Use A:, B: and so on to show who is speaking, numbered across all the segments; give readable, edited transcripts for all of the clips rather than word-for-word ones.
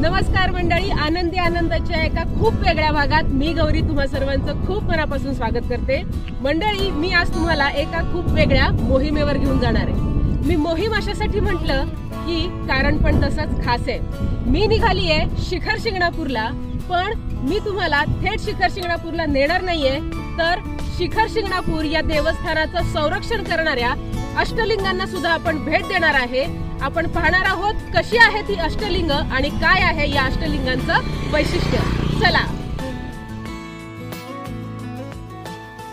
A: नमस्कार मंडळी, आनंदी आनंदाच्या एका खूप वेगळ्या भागात मी गौरी तुम्हा सर्वांचं खूप मनापासून स्वागत करते। मंडळी, मी आज तुम्हाला एका खूप वेगळ्या मोहिमेवर घेऊन जाणार आहे। मी मोहीम अशासाठी म्हटलं की कारण पण तसंच खास आहे। मी निघाली आहे शिखर शिंगणापूरला, पण मी तुम्हाला थेट शिखर शिंगणापूरला नेणार नाहीये, तर शिखर शिंगणापूर या देवस्थानाचं संरक्षण करणाऱ्या अष्टलिंगांना सुद्धा आपण भेट देणार आहे। आपण पाहणार आहोत कशी आहे ती अष्टलिंग आणि काय आहे या अष्टलिंगांचं वैशिष्ट्य। चला,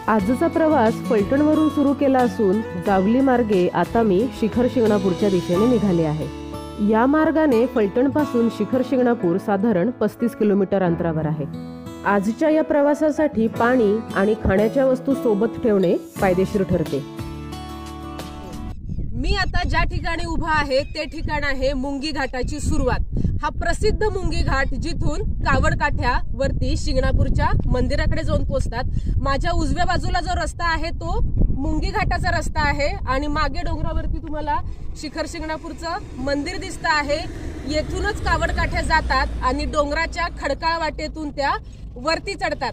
B: आजचा प्रवास फलटणवरून सुरू केला असून जावली मार्गे आता मी शिखर शिंगणापूरच्या दिशेने निघाले आहे। या मार्गाने फलटण पासून शिखर शिंगणापूर साधारण 35 किलोमीटर अंतरावर आहे। आजच्या या प्रवासासाठी पाणी आणि खाण्याच्या वस्तू सोबत ठेवणे फायदेशीर ठरते।
A: मी आता ज्या ठिकाणी उभा आहे ते ठिकाण आहे मुंगी घाटाची सुरुवात। हा प्रसिद्ध मुंगी घाट जिथून कावड काठ्यावरती शिंगणापूरच्या मंदिराकडे जाऊन पोहोचतात। माझ्या उजव्या बाजूला जो रस्ता आहे तो मुंगी घाटाचा रस्ता आहे आणि मागे डोंगरावरती तुम्हाला शिखर शिंगणापूरचं मंदिर दिसत आहे। येथूनच कावड काठ्या जातात आणि डोंगराच्या खडकाळ वाटेतून त्या वरती चढतात।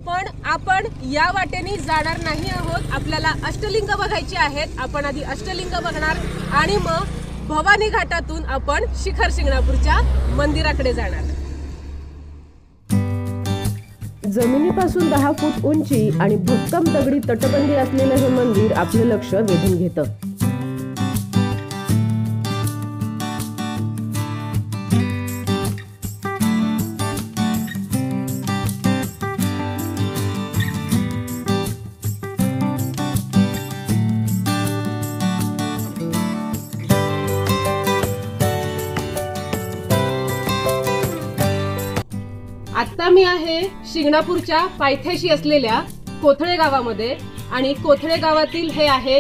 A: पण आपण या वाटेने जाणार नाही आहोत, आपल्याला अष्टलिंग बघायची आहेत। आपण आधी अष्टलिंग बघणार आणि मग भवानी घाटातून आपण शिखर शिंगणापूरच्या मंदिराकडे जाणार।
B: जमिनीपासून 10 फूट उंची आणि भक्कम दगडी तटबंदी असलेले हे मंदिर आपले लक्ष वेधून घेतं।
A: आता मी आहे शिंगणापूरच्या पायथ्याशी असलेल्या कोथळे गावामध्ये आणि कोथळे गावातील हे आहे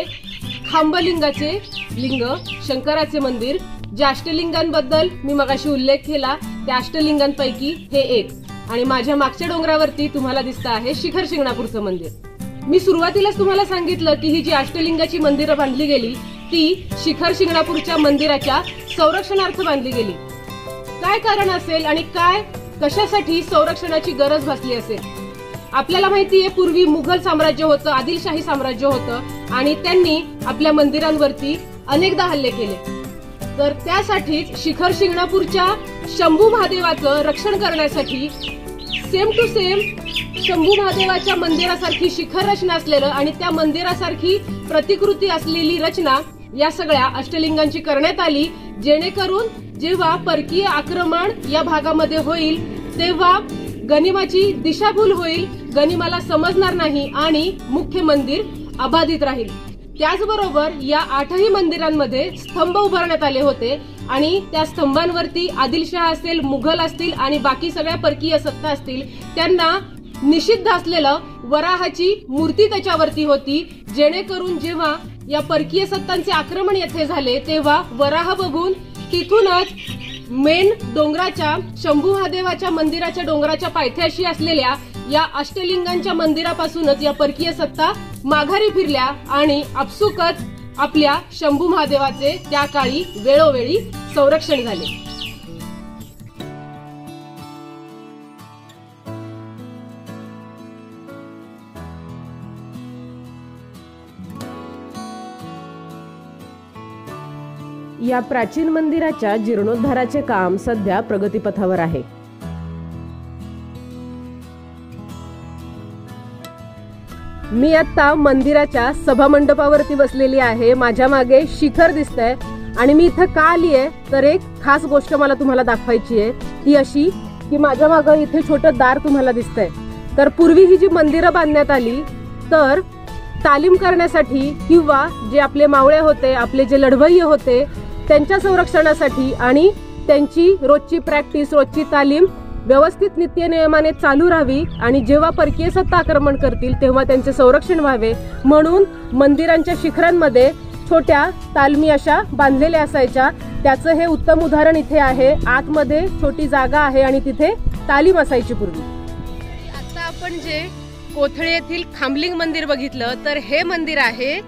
A: खांबलिंगाचे लिंग, शंकराचे मंदिर। ज्या अष्टलिंगांबद्दल मी मगाशी उल्लेख केला त्या अष्टलिंगांपैकी हे एक। आणि माझ्या मागच्या डोंगरावरती तुम्हाला दिसतं आहे शिखर शिंगणापूरचं मंदिर। मी सुरुवातीलाच तुम्हाला सांगितलं की ही जी अष्टलिंगाची मंदिरं बांधली गेली ती शिखर शिंगणापूरच्या मंदिराच्या संरक्षणार्थ बांधली गेली। काय कारण असेल आणि कशासाठी संरक्षणाची गरज भासली असेल? आपल्याला माहितीये पूर्वी मुघल साम्राज्य होतं, आदिलशाही साम्राज्य होतं आणि त्यांनी आपल्या मंदिरांवरती अनेकदा हल्ले केले। तर त्यासाठीच शिखर शिंगणापूरच्या शंभू महादेवाचं रक्षण करण्यासाठी सेम टू सेम शंभू महादेवाच्या मंदिरासारखी शिखर रचना असलेलं आणि त्या मंदिरासारखी प्रतिकृती असलेली रचना या सगळ्या अष्टलिंगांची करण्यात आली, जेणेकरून जेव्हा परकीय आक्रमण या भागामध्ये होईल तेव्हा गनिमाची दिशाभूल होईल, गनिमाला समजणार नाही आणि मुख्य मंदिर अबाधित राहील। त्याचबरोबर या 8ही मंदिरांमध्ये स्तंभ उभारण्यात आले होते आणि त्या स्तंभांवरती आदिलशाह असेल, मुघल असतील आणि बाकी सगळ्या परकीय सत्ता असतील त्यांना निषिद्ध असलेलं वराहाची मूर्ती त्याच्यावरती होती, जेणेकरून जेव्हा या परकीय सत्तांचे आक्रमण येथे झाले तेव्हा वराह बघून तिथूनच मेन डोंगराच्या शंभू महादेवाच्या मंदिराच्या डोंगराच्या पायथ्याशी असलेल्या या अष्टलिंगांच्या मंदिरापासूनच या परकीय सत्ता माघारी फिरल्या आणि आपसुकच आपल्या शंभू महादेवाचे त्या काळी वेळोवेळी संरक्षण झाले।
B: या प्राचीन मंदिराच्या जीर्णोद्धाराचे काम सध्या प्रगतीपथावर आहे।
A: मी आता मंदिराच्या सभामंडपावरती बसलेली आहे। माझ्या मागे शिखर दिसतंय आणि मी इथं का आली आहे तर एक खास गोष्ट मला तुम्हाला दाखवायची आहे। ती अशी की माझ्या मागे इथे छोटं दार तुम्हाला दिसतंय। तर पूर्वी ही जी मंदिरं बांधण्यात आली तर तालीम करण्यासाठी किंवा जे आपले मावळे होते, आपले जे लढवय्ये होते त्यांच्या संरक्षणासाठी आणि त्यांची रोजची प्रॅक्टिस, रोजची तालीम व्यवस्थित नित्यनियमाने चालू राहावी आणि जेव्हा परकीय सत्ता आक्रमण करतील तेव्हा त्यांचे संरक्षण व्हावे म्हणून मंदिरांच्या शिखरांमध्ये छोट्या तालमी अशा बांधलेल्या असायच्या। त्याचं हे उत्तम उदाहरण इथे आहे। आतमध्ये छोटी जागा आहे आणि तिथे तालीम असायची पूर्वी। आता आपण जे कोथळे येथील खांबलिंग मंदिर बघितलं तर हे मंदिर आहे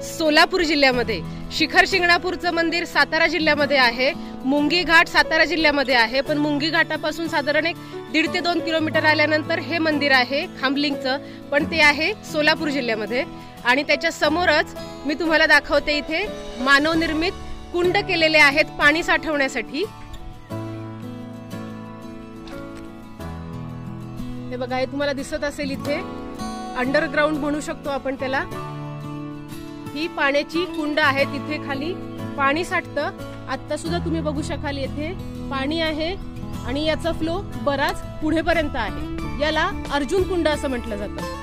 A: सोलापूर जिल्ह्यामध्ये। शिखर शिंगणापूरचं मंदिर सातारा जिल्ह्यामध्ये आहे, मुंगी घाट सातारा जिल्ह्यामध्ये आहे, पण मुंगी घाटापासून साधारण 1.5 ते 2 किलोमीटर आल्यानंतर हे मंदिर आहे खांबलिंगचं, पण ते आहे सोलापूर जिल्ह्यामध्ये. आणि त्याच्या समोरच मी तुम्हाला दाखवते, इथे मानवनिर्मित कुंड केलेले आहेत पाणी साठवण्यासाठी. हे बघा, हे तुम्हाला दिसत असेल, इथे अंडरग्राउंड म्हणू शकतो आपण त्याला. ही पाण्याची कुंड आहे, तिथे खाली पाणी साठतं. आता सुद्धा तुम्ही बघू शकाल, येथे पाणी आहे आणि याचा फ्लो बराच पुढेपर्यंत आहे. याला अर्जुन कुंड असं म्हटलं जातं.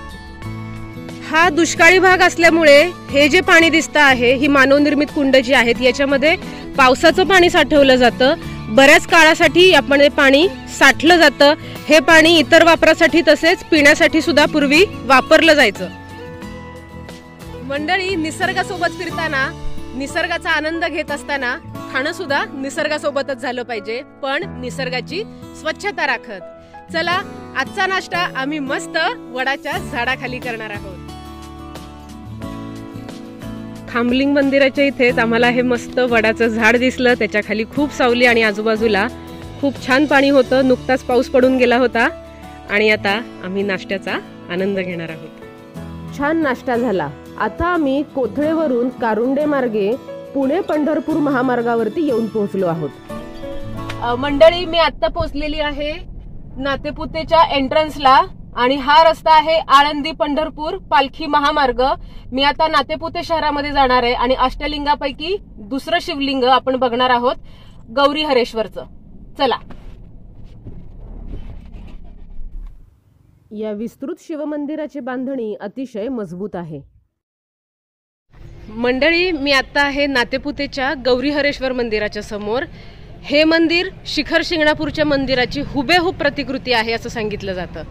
A: हा दुष्काळी भाग असल्यामुळे हे जे पाणी दिसतं आहे, ही मानवनिर्मित कुंड जी आहेत, याच्यामध्ये पावसाचं पाणी साठवलं जातं. बऱ्याच काळासाठी आपण हे पाणी साठलं जातं. हे पाणी इतर वापरासाठी तसेच पिण्यासाठी सुद्धा पूर्वी वापरलं जायचं. मंडळी, निसर्गासोबत फिरताना, निसर्गाचा आनंद घेत असताना खाणं सुद्धा निसर्गासोबतच झालं पाहिजे, पण निसर्गाची स्वच्छता राखत. चला, आजचा नाश्ता आम्ही मस्त वडाच्या झाडाखाली करणार आहोत. खांबलिंग मंदिराच्या इथेच आम्हाला हे मस्त वडाचं झाड दिसलं. त्याच्या खाली खूप सावली आणि आजूबाजूला खूप छान पाणी होतं. नुकताच पाऊस पडून गेला होता आणि आता आम्ही नाश्त्याचा आनंद घेणार आहोत.
B: छान नाश्ता झाला. आता आम्ही कोथळेवरून कारुंडे मार्गे पुणे पंढरपूर महामार्गावरती येऊन पोहोचलो आहोत.
A: मंडळी, मी आता पोहोचलेली आहे नातेपुतेच्या एंट्रन्सला आणि हा रस्ता आहे आळंदी पंढरपूर पालखी महामार्ग. मी आता नातेपुते शहरामध्ये जाणार आहे आणि अष्टलिंगापैकी दुसरं शिवलिंग आपण बघणार आहोत, गौरी हरेश्वरचं. चला.
B: या विस्तृत शिवमंदिराची बांधणी अतिशय मजबूत आहे.
A: मंडळी, मी आता आहे नातेपुतेच्या गौरी हरेश्वर मंदिराच्या समोर. हे मंदिर शिखर शिंगणापूरच्या मंदिराची हुबेहूब प्रतिकृती आहे असं सांगितलं जातं.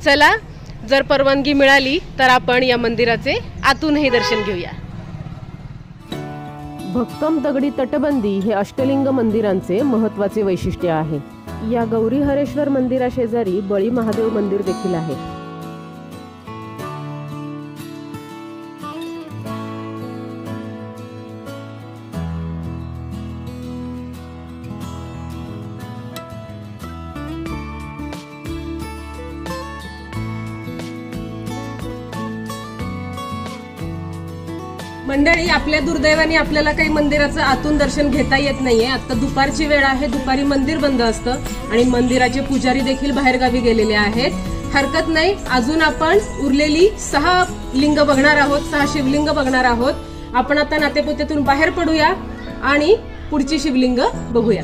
A: चला, जर परवानगी मिळाली तर आपण या मंदिराचे आतूनही दर्शन घेऊया.
B: भक्कम दगडी तटबंदी हे अष्टलिंग मंदिरांचे महत्त्वाचे वैशिष्ट्य आहे. या गौरी हरेश्वर मंदिराशेजारी बळी महादेव मंदिर देखील आहे.
A: मंडळी, आपल्या दुर्दैवाने आपल्याला काही मंदिराचं आतून दर्शन घेता येत नाहीये. आता दुपारची वेळ आहे, दुपारी मंदिर बंद असतं आणि मंदिराचे पुजारी देखील बाहेरगावी गेलेले आहेत. हरकत नाही, अजून आपण उरलेली 6 लिंग बघणार आहोत, 6 शिवलिंग बघणार आहोत. आपण आता नातेपुतेतून बाहेर पडूया आणि पुढची शिवलिंग बघूया.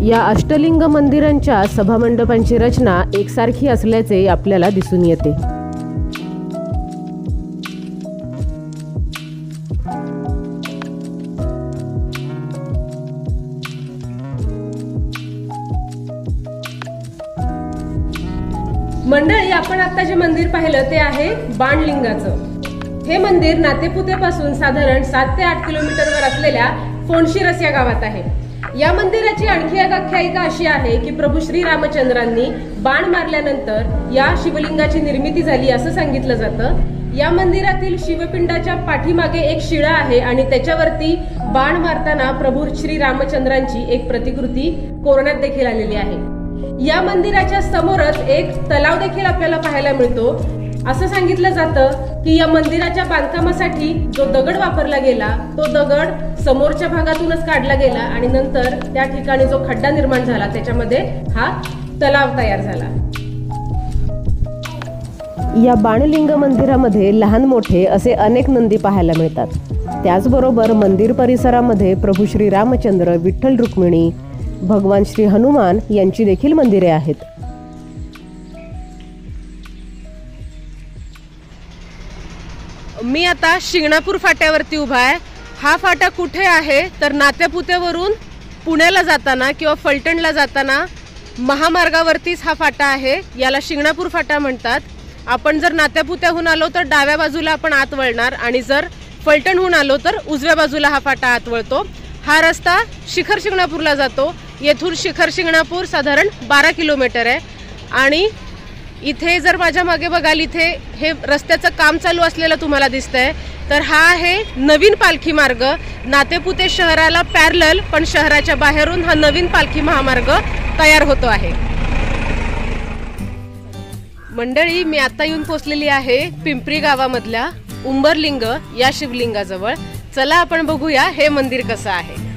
B: या अष्टलिंग मंदिरांच्या सभामंडपांची रचना एकसारखी असल्याचे आपल्याला दिसून येते.
A: मंडळी, आपण आता जे मंदिर पाहिलं ते आहे बाणलिंगाचं. हे मंदिर नातेपुतेपासून साधारण 7 ते 8 किलोमीटरवर असलेल्या फोंडशिरस या गावात आहे. या मंदिराची आणखी एक आख्यायिका अशी आहे की प्रभू श्री रामचंद्रांनी बाण मारल्यानंतर या शिवलिंगाची निर्मिती झाली असं सांगितलं जातं. या मंदिरातील शिवपिंडाच्या पाठीमागे एक शिळा आहे आणि त्याच्यावरती बाण मारताना प्रभू श्री रामचंद्रांची एक प्रतिकृती कोरण्यात देखील आलेली आहे. या मंदिराच्या समोरच एक तलाव देखील आपल्याला पाहायला मिळतो. असं सांगितलं जातं की या मंदिराच्या बांधकामासाठी जो दगड वापरला गेला तो दगड समोरच्या भागातूनच काढला गेला आणि नंतर त्या ठिकाणी जो खड्डा निर्माण झाला त्याच्यामध्ये हा तलाव तयार झाला.
B: या बाणलिंग मंदिरामध्ये लहान मोठे असे अनेक नंदी पाहायला मिळतात. त्याचबरोबर मंदिर परिसरामध्ये प्रभू श्री रामचंद्र, विठ्ठल रुक्मिणी, भगवान श्री हनुमान यांची देखील मंदिरे आहेत.
A: मी आता शिंगणापूर फाट्यावरती उभा आहे. हा फाटा कुठे आहे तर नातेपुतेवरून पुण्याला जाताना किंवा फलटणला जाताना महामार्गावरतीच हा फाटा आहे, याला शिंगणापूर फाटा म्हणतात। आपण जर नात्यापुत्याहून आलो तर डाव्या बाजूला आपण आत वळणार आणि जर फलटणहून आलो तर उजव्या बाजूला हा फाटा आत वळतो। हा रस्ता शिखर शिंगणापूरला जातो। येथून शिखर शिंगणापूर साधारण 12 किलोमीटर आहे आणि इथे जर माझ्या मागे बघाल इथे हे रस्त्याचं काम चालू असलेलं तुम्हाला दिसतंय, तर हा आहे नवीन पालखी मार्ग। नातेपुते शहराला पॅरलल पण शहराच्या बाहेरून हा नवीन पालखी महामार्ग तयार होतो आहे। मंडळी, मी आता येऊन पोहोचलेली आहे पिंपरी गावामधल्या उंबरलिंग या शिवलिंगाजवळ। चला आपण बघूया हे मंदिर कसं आहे।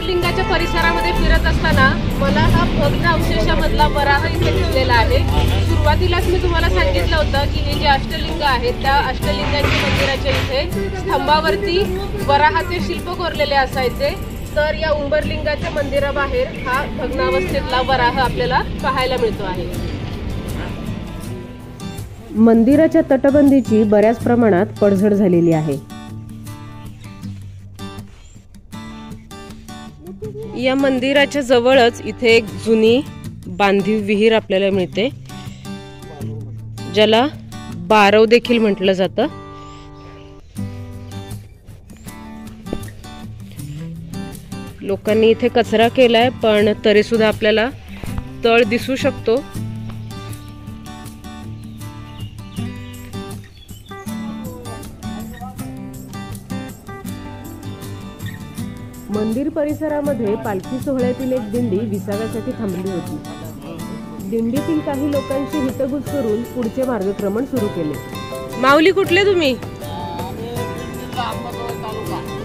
A: लिंगाच्या परिसरामध्ये फिरत असताना मला हा भग्न अवशेषामधला वराह इथे दिसलेला आहे। सुरुवातीलाच मी तुम्हाला सांगितलं होतं की हे जे अष्टलिंग आहेत त्या अष्टलिंगाच्या मंदिराच्या इथे स्तंभावरती वराहाचे शिल्प कोरलेले असायचे, तर या उंबरलिंगाच्या मंदिराबाहेर हा भग्नावस्थेतला वराह आपल्याला पाहायला मिळतो आहे।
B: मंदिराच्या तटबंदीची बऱ्याच प्रमाणात पडझड झालेली आहे।
A: या मंदिराच्या जवळच इथे एक जुनी बांधीव विहीर आपल्याला मिळते, ज्याला बारव देखील म्हटलं जातं। लोकांनी इथे कचरा केलाय पण तरी सुद्धा आपल्याला तळ दिसू शकतो।
B: मंदिर परिसरामध्ये पालखी सोहळ्यातील एक दिंडी विसाव्यासाठी थांबली होती। दिंडीतील काही लोकांशी हितगुज करून पुढचे मार्गक्रमण सुरू केले।
A: माऊली, कुठले तुम्ही?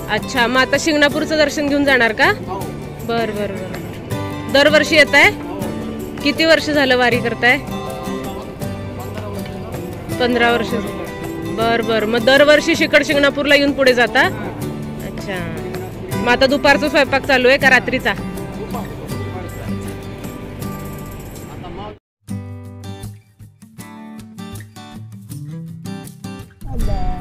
A: अच्छा, मग आता शिंगणापूरचं दर्शन घेऊन जाणार का? बर बर बर। दरवर्षी येत आहे? किती वर्ष झालं वारी करताय? 15 वर्ष। बर बर, मग दरवर्षी शिखर शिंगणापूरला येऊन पुढे जाता? अच्छा, मग आता दुपारचा स्वयंपाक चालू आहे का रात्रीचा?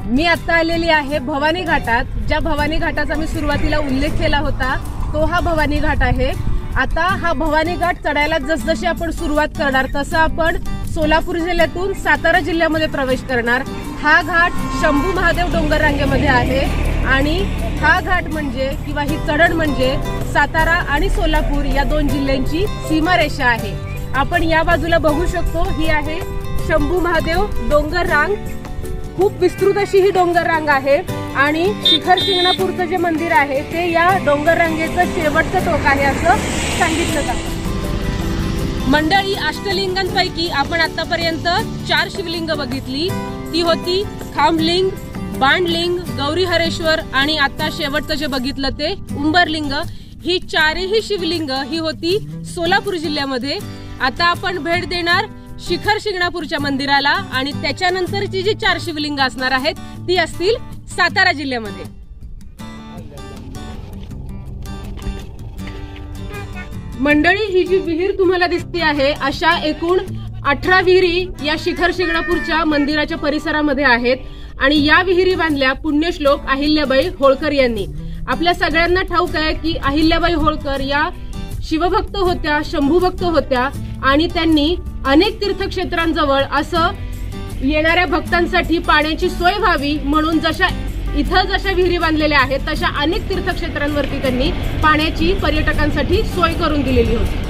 A: मी आता आलेली आहे भवानी घाटात। ज्या भवानी घाटाचा मी सुरुवातीला उल्लेख केला होता तो हा भवानी घाट आहे। आता हा भवानी घाट चढायला जसजशी आपण सुरुवात करणार तसं आपण सोलापूर जिल्ह्यातून सातारा जिल्ह्यामध्ये प्रवेश करणार। हा घाट शंभू महादेव डोंगर रांगेमध्ये आहे आणि हा घाट म्हणजे किंवा ही चढण म्हणजे सातारा आणि सोलापूर या 2 जिल्ह्यांची सीमारेषा आहे। आपण या बाजूला बघू शकतो, ही आहे शंभू महादेव डोंगर रांग। खूप विस्तृत अशी ही डोंगर रांग आहे आणि शिखर शिंगणापूरचं जे मंदिर आहे ते या डोंगर रांगेचं शेवटचं टोक आहे असं सांगितलं जातं। मंडळी, अष्टलिंगांपैकी आपण आतापर्यंत 4 शिवलिंग बघितली। ती होती खांबलिंग, बाणलिंग, गौरी हरेश्वर आणि आता शेवटचं जे बघितलं ते उंबरलिंग। ही 4ही शिवलिंग ही होती सोलापूर जिल्ह्यामध्ये। आता आपण भेट देणार शिखर शिंगणापूरच्या मंदिराला आणि त्याच्यानंतरची जी 4 शिवलिंग असणार आहेत ती असतील सातारा जिल्ह्यामध्ये। मंडळी, ही जी विहीर तुम्हाला दिसते आहे अशा एकूण 18 विहिरी या शिखर शिंगणापूरच्या मंदिराच्या परिसरामध्ये आहेत आणि या विहिरी बांधल्या पुण्यश्लोक अहिल्याबाई होळकर यांनी। आपल्या सगळ्यांना ठाऊक आहे की अहिल्याबाई होळकर या शिवभक्त होत्या, शंभूभक्त होत्या आणि त्यांनी अनेक तीर्थक्षेत्रांजवळ असं येणाऱ्या भक्तांसाठी पाण्याची सोय व्हावी म्हणून जशा विहिरी बांधलेल्या आहेत तशा अनेक तीर्थक्षेत्रांवरती त्यांनी पाण्याची पर्यटकांसाठी सोय करून दिलेली होती।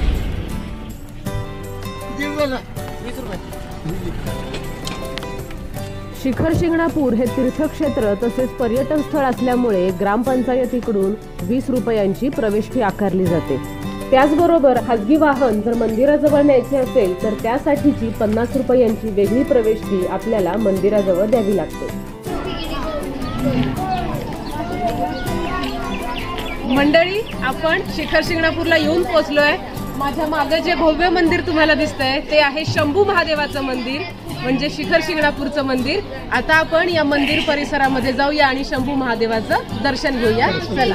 B: शिखर शिंगणापूर हे तीर्थक्षेत्र तसेच पर्यटन स्थळ असल्यामुळे ग्रामपंचायतीकडून 20 रुपयांची प्रवेश फी आकारली जाते। त्याचबरोबर खासगी वाहन जर मंदिराजवळ न्यायचे असेल तर त्यासाठीची 50 रुपयांची वेगळी प्रवेश फी आपल्याला मंदिराजवळ द्यावी लागते।
A: मंडळी, आपण शिखर शिंगणापूरला येऊन पोहोचलोय। माझ्या मागे जे भव्य मंदिर तुम्हाला दिसतंय ते आहे शंभू महादेवाचं मंदिर, म्हणजे शिखर शिंगणापूरचं मंदिर. आता आपण या मंदिर परिसरामध्ये जाऊया आणि शंभू महादेवाचं दर्शन घेऊया. चला.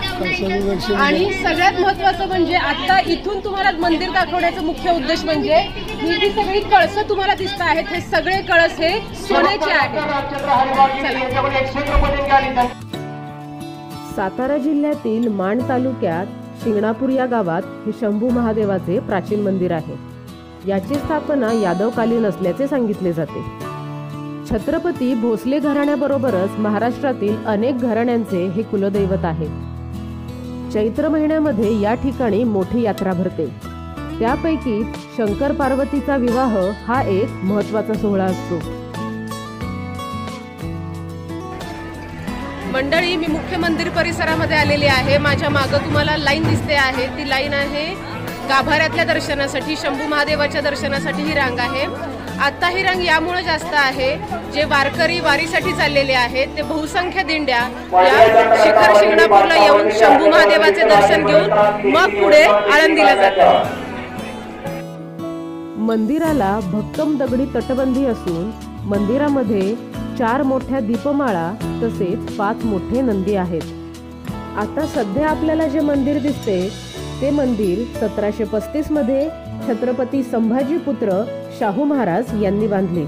A: आणि सगळ्यात महत्त्वाचं म्हणजे आता इथून तुम्हाला मंदिर दाखवण्याचा मुख्य उद्देश म्हणजे ही जी सगळी कळसं तुम्हाला दिसत आहेत, हे सगळे कळस हे सोन्याचे आहेत.
B: सातारा जिल्ह्यातील माण तालुक्यात शिंगणापूर या गावात हे शंभू महादेवाचे प्राचीन मंदिर आहे. याची स्थापना यादवकालीन असल्याचे सांगितले जाते. छत्रपती भोसले घराण्याबरोबरच महाराष्ट्रातील अनेक घराण्यांचे हे कुलदैवत आहे. चैत्र महिन्यामध्ये या ठिकाणी मोठी यात्रा भरते. त्यापैकी शंकर पार्वतीचा विवाह हा एक महत्त्वाचा सोहळा असतो.
A: मंडळी, मी मुख्य मंदिर परिसरामध्ये आलेली आहे. माझ्या मागं तुम्हाला लाईन दिसते आहे, ती लाईन आहे गाभाऱ्यातल्या दर्शनासाठी, शंभू महादेवाच्या दर्शनासाठी ही रांग आहे. आता ही रांग यामुळे जास्त आहे, जे वारकरी वारीसाठी चाललेले आहेत ते बहुसंख्य दिंड्या या शिखर शिंगणापूरला येऊन शंभू महादेवाचे दर्शन घेऊन मग पुढे आळंदीला जातात.
B: मंदिराला भक्कम दगडी तटबंदी असून मंदिरामध्ये 4 मोठ्या दीपमाळा तसेच 5 मोठे नंदी आहेत. आता सध्या आपल्याला जे मंदिर दिसते ते मंदिर 1735 मध्ये छत्रपती संभाजी पुत्र शाहू महाराज यांनी बांधले.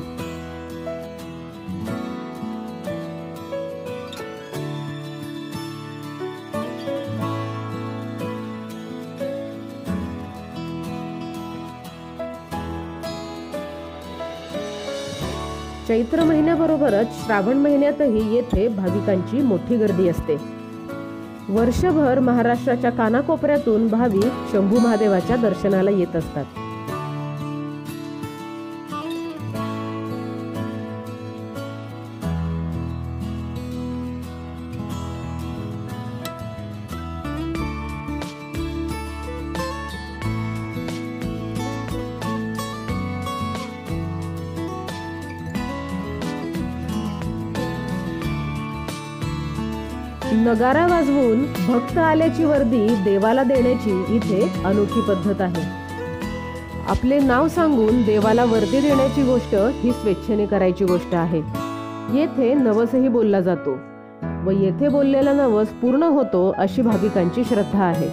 B: चैत्र महिन्याबरोबरच श्रावण महिन्यातही येथे भाविकांची मोठी गर्दी असते. वर्षभर महाराष्ट्राच्या कानाकोपऱ्यातून भाविक शंभू महादेवाच्या दर्शनाला येत असतात. नगारा वाजवून भक्त आल्याची वर्दी देवाला देण्याची इथे अनोखी पद्धत आहे. आपले नाव सांगून देवाला वर्दी देण्याची गोष्ट ही स्वेच्छेने करायची गोष्ट आहे. येथे नवसही बोलला जातो व येथे बोललेला नवस पूर्ण होतो अशी भाविकांची श्रद्धा आहे.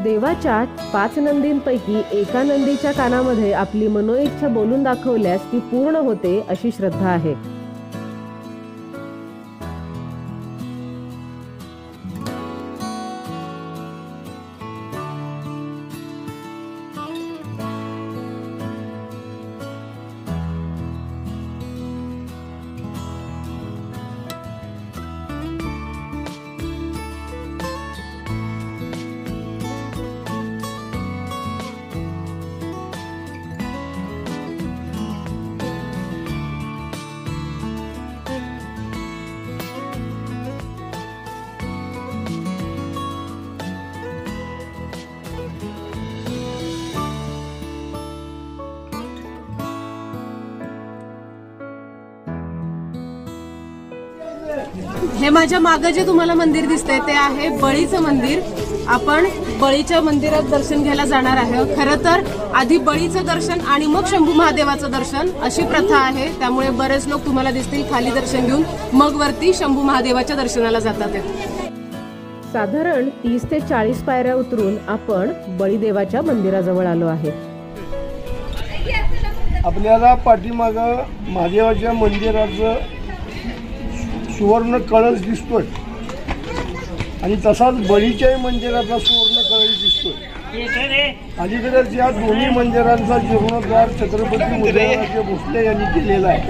B: देवाच्या 5 नंदींपैकी एका नंदीच्या कानामध्ये आपली मनोइच्छा बोलून दाखवल्यास ती पूर्ण होते अशी श्रद्धा आहे.
A: हे माझ्या मागे जे तुम्हाला मंदिर दिसतंय ते आहे बळीचं मंदिर. आपण बळीच्या मंदिरात दर्शन घ्यायला जाणार आहे. खरं तर आधी बळीचं दर्शन आणि मग शंभू महादेवाचं दर्शन अशी प्रथा आहे. त्यामुळे बरेच लोक तुम्हाला दिसतील खाली दर्शन घेऊन मग वरती शंभू महादेवाच्या दर्शनाला जातात.
B: साधारण 30 ते 40 पायऱ्या उतरून आपण बळीदेवाच्या मंदिराजवळ आलो आहे.
C: आपल्याला पाठीमागं महादेवाच्या मंदिराचं सुवर्ण कळस दिसतोय आणि तसाच बळीच्याही मंदिराचा सुवर्ण कळस दिसतोय. अलीकडेच या दोन्ही मंदिरांचा जीर्णोद्धार छत्रपती उदयनराजे भोसले यांनी केलेला आहे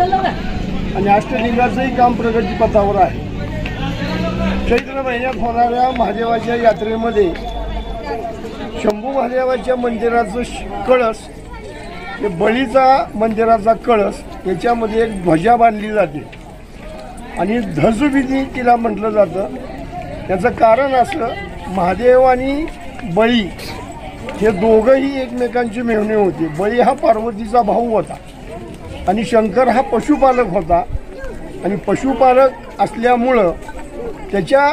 C: आणि अष्टलिंगाचंही काम प्रगतीपथावर आहे. चैत्र महिन्यात होणाऱ्या महादेवाच्या यात्रेमध्ये शंभू महादेवाच्या मंदिराचं कळस, हे बळीचा मंदिराचा कळस, याच्यामध्ये एक ध्वजा बांधली जाते आणि ध्वजविधी तिला म्हटलं जातं. याचं कारण असं, महादेव आणि बळी हे दोघंही एकमेकांची मेव्हणे होते. बळी हा पार्वतीचा भाऊ होता आणि शंकर हा पशुपालक होता आणि पशुपालक असल्यामुळं त्याच्या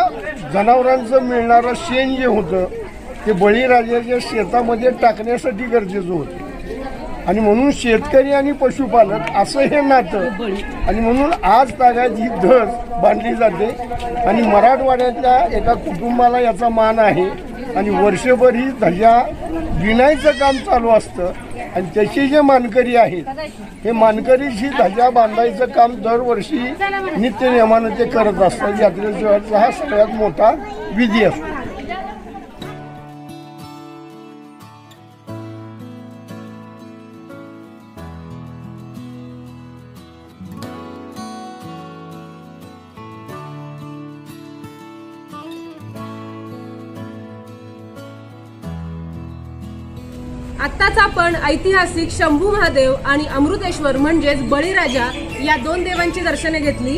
C: जनावरांचं मिळणारं शेण जे होतं ते बळीराजाच्या शेतामध्ये टाकण्यासाठी गरजेचं होतं आणि म्हणून शेतकरी आणि पशुपालक असं हे नातं आणि म्हणून आज तागायत ही धज बांधली जाते आणि मराठवाड्यातल्या एका कुटुंबाला याचा मान आहे आणि वर्षभर ही ध्वजा विणायचं काम चालू असतं आणि त्याचे जे मानकरी आहेत हे मानकरी ही ध्वजा बांधायचं काम दरवर्षी नित्यनियमानं ते करत असतात. यात्रेचा हा सगळ्यात मोठा विधी असतो.
A: आत्ताच आपण ऐतिहासिक शंभू महादेव आणि अमृतेश्वर म्हणजेच बळीराजा या दोन देवांची दर्शने घेतली.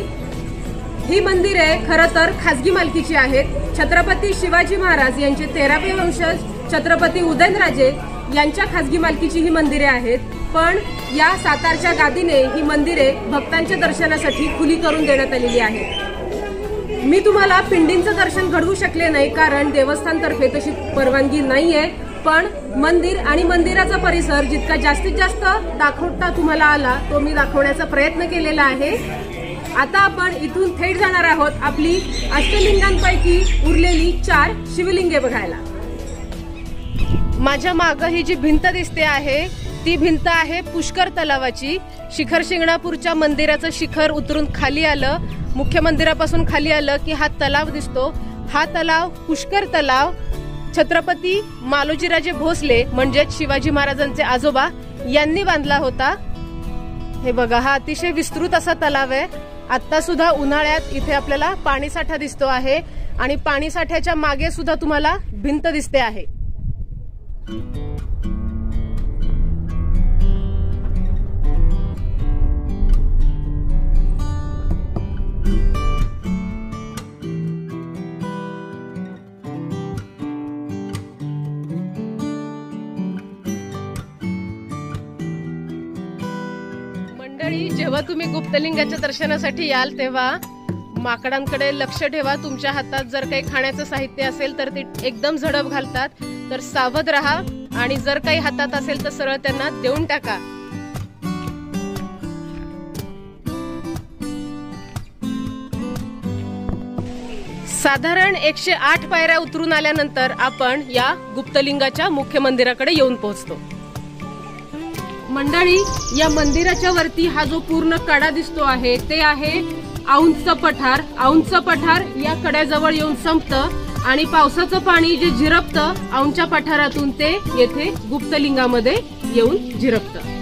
A: ही मंदिरे खरं तर खासगी मालकीची आहेत. छत्रपती शिवाजी महाराज यांचे 13वे वंशज छत्रपती उदयनराजे यांच्या खासगी मालकीची ही मंदिरे आहेत. पण या सातारच्या गादीने ही मंदिरे भक्तांच्या दर्शनासाठी खुली करून देण्यात आलेली आहेत. मी तुम्हाला पिंडींचं दर्शन घडवू शकले नाही कारण देवस्थानतर्फे तशी परवानगी नाहीये. पण मंदिर आणि मंदिराचा परिसर जितका जास्तीत जास्त दाखवता तुम्हाला आला तो मी दाखवण्याचा प्रयत्न केलेला आहे. आता आपण इथून थेट जाणार आहोत आपली अष्टलिंगांपैकी उरलेली 4 शिवलिंगे बघायला. माझ्या मागे ही जी भिंत दिसते आहे ती भिंत आहे पुष्कर तलावाची. शिखर शिंगणापूरच्या मंदिराचं शिखर उतरून खाली आलं, मुख्य मंदिरापासून खाली आलं की हा तलाव दिसतो. हा तलाव पुष्कर तलाव छत्रपती मालोजीराजे भोसले म्हणजेच शिवाजी महाराजांचे आजोबा यांनी बांधला होता. हे बघा, हा अतिशय विस्तृत असा तलाव आहे. आता सुद्धा उन्हाळ्यात इथे आपल्याला पाणीसाठा दिसतो आहे आणि पाणीसाठ्याच्या मागे सुद्धा तुम्हाला भिंत दिसते आहे. जेव्हा तुम्ही गुप्तलिंगाच्या दर्शनासाठी याल तेव्हा माकडांकडे लक्ष ठेवा. तुमच्या हातात जर काही खाण्याचं साहित्य असेल तर ते एकदम झडप घालतात, तर सावध राहा आणि जर काही हातात असेल तर सरळ त्यांना देऊन टाका. साधारण 108 पायऱ्या उतरून आल्यानंतर आपण या गुप्तलिंगाच्या मुख्य मंदिराकडे येऊन पोहोचतो. मंडळी, या मंदिराच्या वरती हा जो पूर्ण कडा दिसतो आहे ते आहे औंधचं पठार. औंधचं पठार या कड्याजवळ येऊन संपतं आणि पावसाचं पाणी जे झिरपतं औंधच्या पठारातून ते येथे गुप्तलिंगामध्ये येऊन झिरपतं.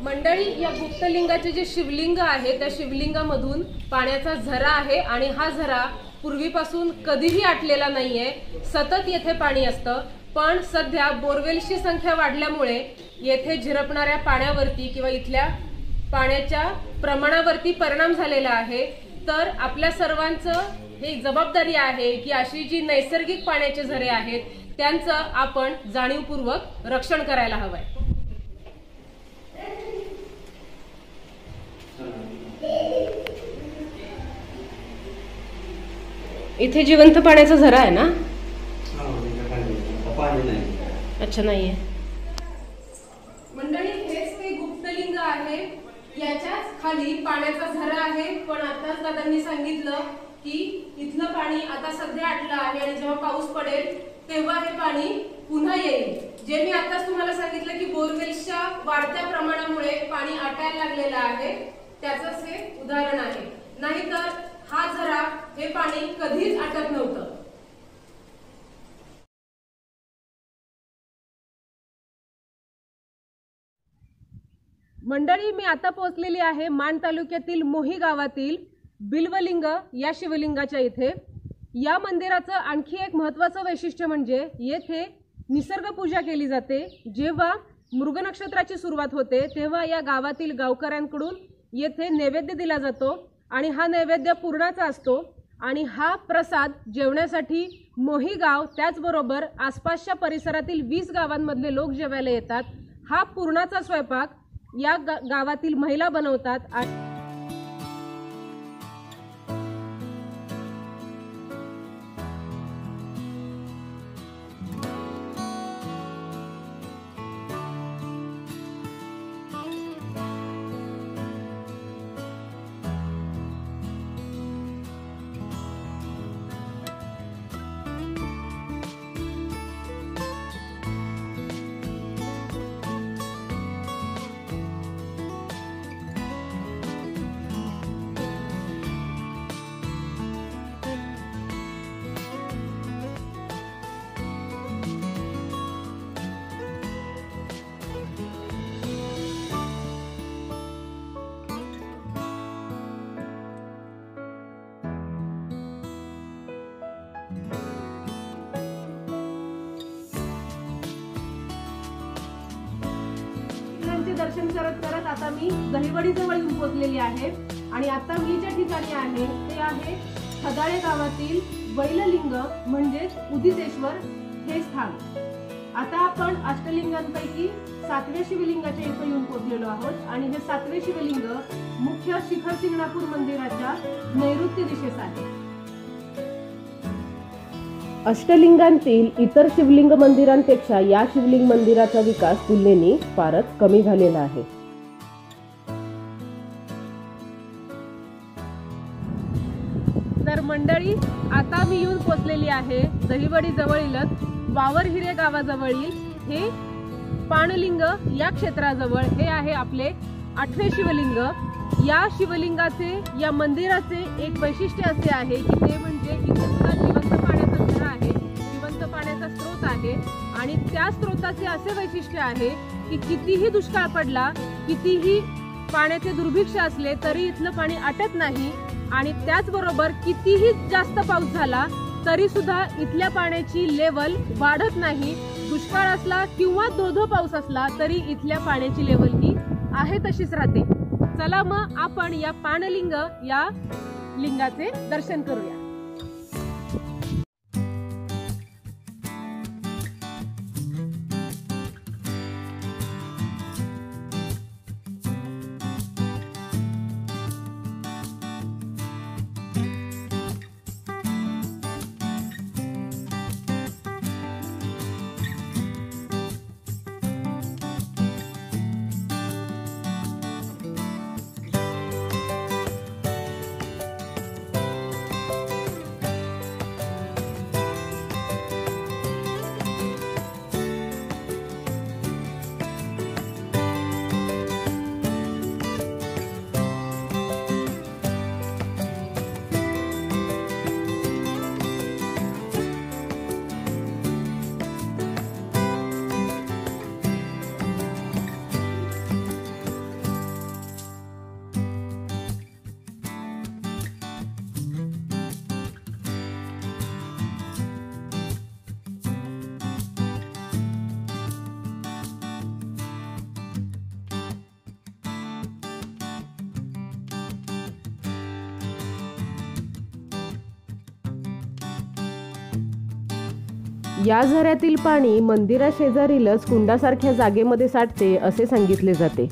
A: मंडळी, या गुप्तलिंगाचे जे शिवलिंग आहे त्या शिवलिंगामधून पाण्याचा झरा आहे आणि हा झरा पूर्वीपासून कधीही आटलेला नाहीये. सतत येथे पाणी असतं. पण सध्या बोरवेलची संख्या वाढल्यामुळे येथे झिरपणाऱ्या पाण्यावरती किंवा इथल्या पाण्याच्या प्रमाणावरती परिणाम झालेला आहे. तर आपल्या सर्वांचं हे जबाबदारी आहे की अशी जी नैसर्गिक पाण्याचे झरे आहेत त्यांचं आपण जाणीवपूर्वक रक्षण करायला हवंय. इथे जिवंत पाण्याचा झरा आहे ना? अच्छा, नाहीये. मंडळी, हेच ते गुप्तलिंग आहे. याच्याच खाली पाण्याचा झरा आहे. पण आताच दादांनी सांगितलं की इथलं पाणी आता सध्या आटलं आहे आणि जेव्हा पाऊस पडेल तेव्हा हे पाणी पुन्हा येईल. जे मी आताच तुम्हाला सांगितलं की बोरवेल्सच्या वाढत्या प्रमाणामुळे पाणी आटायला लागलेलं आहे त्याचंच हे उदाहरण आहे. नाहीतर हा झरा हे पाणी कधीच आटत नव्हतं. मंडळी, मी आता पोहोचलेली आहे माण तालुक्यातील मोही गावातील बिल्वलिंग या शिवलिंगाच्या इथे। या मंदिराचं आणखी एक महत्त्वाचं वैशिष्ट्य म्हणजे येथे निसर्ग पूजा केली जाते। जेव्हा मृग नक्षत्राची सुरुवात होते तेव्हा या गावातील गावकऱ्यांकडून येथे नैवेद्य दिला जातो आणि हा नैवेद्य पुरणाचा असतो आणि हा प्रसाद जेवण्यासाठी मोही गाव त्याचबरोबर आसपासच्या परिसरातील 20 गावांमधले लोक जेवायला येतात। हा पुरणाचा स्वयंपाक या गावातील महिला बनवतात। दर्शन करत करत आता मी दहिवडी जवळ येऊन पोहोचलेली आहे आणि आता मी ज्या ठिकाणी आहे ते आहे खदाळे गावातील बैललिंग म्हणजेच उदितेश्वर हे स्थान। आता आपण अष्टलिंगांपैकी 7व्या शिवलिंगाच्या इथे येऊन पोहोचलेलो आहोत आणि हे 7वे शिवलिंग मुख्य शिखर शिंगणापूर मंदिराच्या नैऋत्य दिशेस आहे।
B: अष्टलिंगांतील इतर शिवलिंग मंदिरांपेक्षा या शिवलिंग मंदिराचा विकास तुलनेने फारच कमी झालेला आहे।
A: तर मंडळी, आता मी येऊन पोहोचलेली आहे दहिवडी जवळीलच वावरहिरे गावाजवळील हे पाणलिंग या क्षेत्राजवळ। हे आहे आपले 8वे शिवलिंग। या शिवलिंगाचे या मंदिराचे एक वैशिष्ट्य असे आहे की ते म्हणजे इथे जिवंत पाण्याचा झरा आहे, जिवंत पाण्याचा स्रोत आहे आणि त्या स्रोताचे असे वैशिष्ट्य आहे की कितीही दुष्काळ पडला, कितीही पाण्याचे दुर्भिक्ष असले तरी इथलं पाणी आटत नाही आणि त्याचबरोबर कितीही जास्त पाऊस झाला तरी सुद्धा इथल्या पाण्याची लेवल वाढत नाही। दुष्काळ असला किंवा धो-धो पाऊस असला तरी इथल्या पाण्याची लेवल ही आहे तशीच राहते। चला मग आपण या पाणलिंग या लिंगाचे दर्शन करूया।
B: या झऱ्यातील पाणी मंदिराशेजारीलच कुंडासारख्या जागेमध्ये साठते असे सांगितले जाते।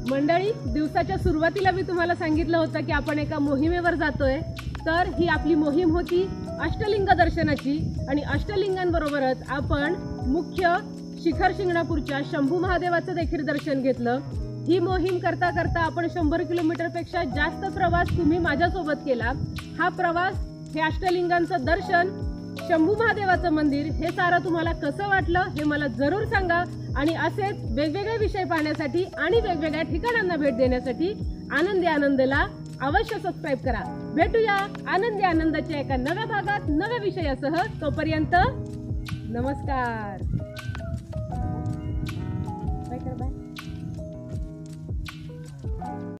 A: मंडळी, दिवसाच्या सुरुवातीला मी तुम्हाला सांगितलं होतं की आपण एका मोहिमेवर जातोय। तर ही आपली मोहीम होती अष्टलिंग दर्शनाची आणि अष्टलिंगांबरोबरच आपण मुख्य शिखर शिंगणापूरच्या शंभू महादेवाचं देखील दर्शन घेतलं। ही मोहीम करता करता आपण 100 किलोमीटरपेक्षा जास्त प्रवास तुम्ही माझ्यासोबत केला। हा प्रवास हे अष्टलिंगांचं दर्शन शंभू महादेवाचं मंदिर हे सारं तुम्हाला कसं वाटलं हे मला जरूर सांगा. आणि असेच वेगवेगळे विषय पाहण्यासाठी आणि वेगवेगळ्या ठिकाणांना भेट देण्यासाठी आनंदी आनंदला अवश्य सबस्क्राईब करा. भेटूया आनंदी आनंदाच्या एका नव्या भागात नव्या विषयासह. तोपर्यंत नमस्कार.